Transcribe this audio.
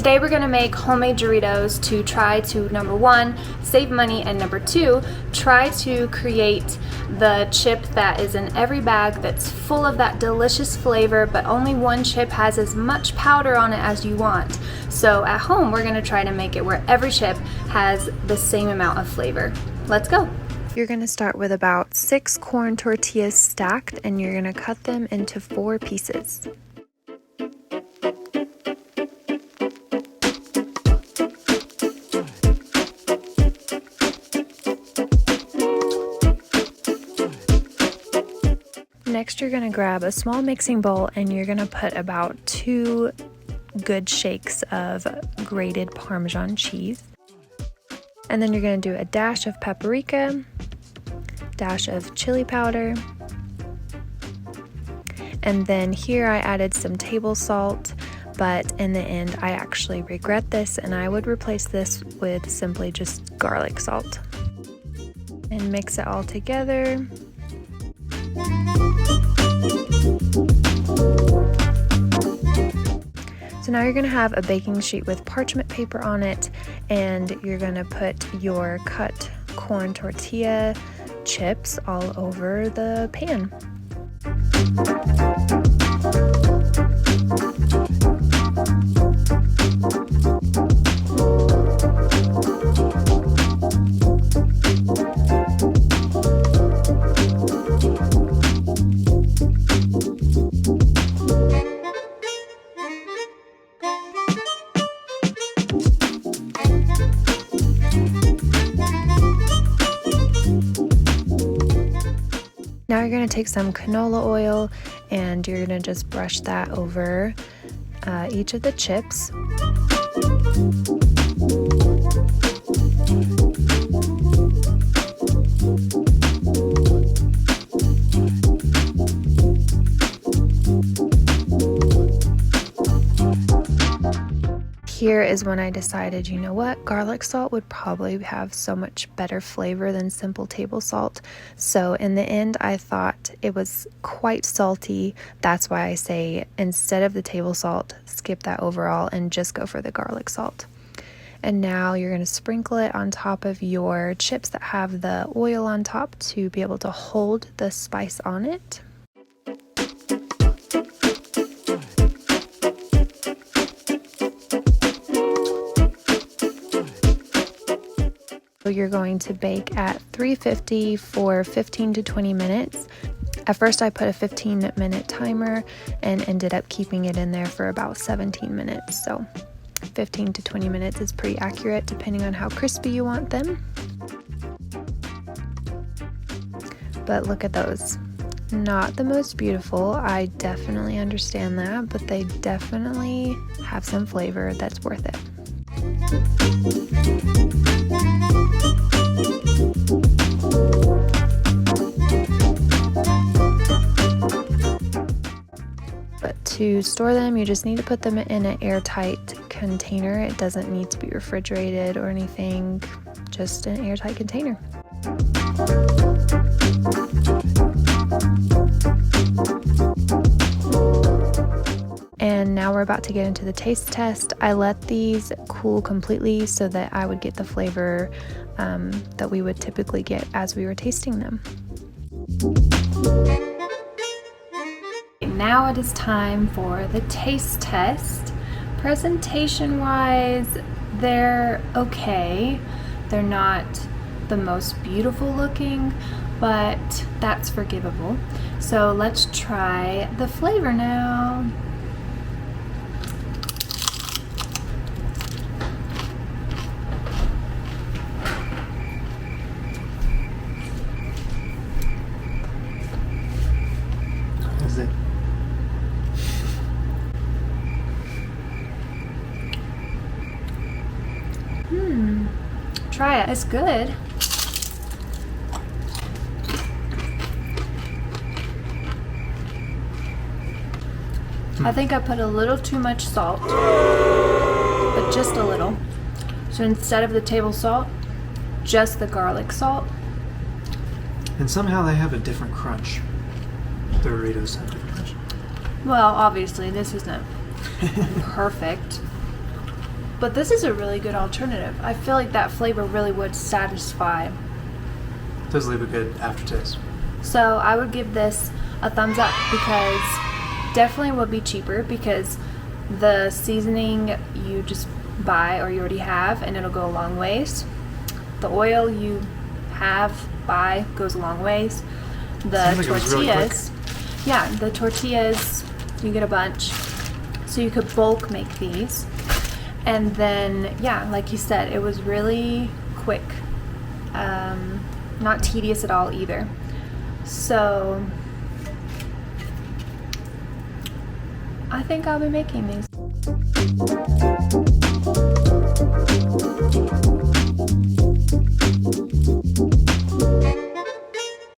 Today we're going to make homemade Doritos to try to, number one, save money, and number two, try to create the chip that is in every bag that's full of that delicious flavor, but only one chip has as much powder on it as you want. So at home we're going to try to make it where every chip has the same amount of flavor. Let's go. You're going to start with about 6 corn tortillas stacked, and you're going to cut them into 4 pieces. Next, you're going to grab a small mixing bowl and you're going to put about 2 good shakes of grated Parmesan cheese. And then you're going to do a dash of paprika, dash of chili powder, and then here I added some table salt, but in the end I actually regret this and I would replace this with simply just garlic salt. And mix it all together. So now you're going to have a baking sheet with parchment paper on it, and you're going to put your cut corn tortilla chips all over the pan. Now you're going to take some canola oil and you're going to just brush that over each of the chips. Here is when I decided, you know what, garlic salt would probably have so much better flavor than simple table salt. So in the end, I thought it was quite salty. That's why I say instead of the table salt, skip that overall and just go for the garlic salt. And now you're going to sprinkle it on top of your chips that have the oil on top to be able to hold the spice on it. You're going to bake at 350 for 15 to 20 minutes. At first I put a 15-minute timer and ended up keeping it in there for about 17 minutes. So 15 to 20 minutes is pretty accurate depending on how crispy you want them. But look at those. Not the most beautiful, I definitely understand that, but they definitely have some flavor that's worth it. But to store them, you just need to put them in an airtight container. It doesn't need to be refrigerated or anything, just an airtight container. And now we're about to get into the taste test. I let these cool completely so that I would get the flavor that we would typically get as we were tasting them. Now it is time for the taste test. Presentation wise, they're okay. They're not the most beautiful looking, but that's forgivable. So let's try the flavor now. Is it? Try it. It's good. I think I put a little too much salt, but just a little. So instead of the table salt, just the garlic salt. And somehow they have a different crunch. The Doritos have a different crunch. Well, obviously this isn't perfect. But this is a really good alternative. I feel like that flavor really would satisfy. Does leave a good aftertaste. So I would give this a thumbs up because definitely would be cheaper because the seasoning you just buy or you already have and it'll go a long ways. The oil you buy goes a long ways. The Seems like it was really quick. tortillas, yeah, the tortillas, you get a bunch. So you could bulk make these. And then, yeah, like you said, it was really quick. Not tedious at all either. So I think I'll be making these.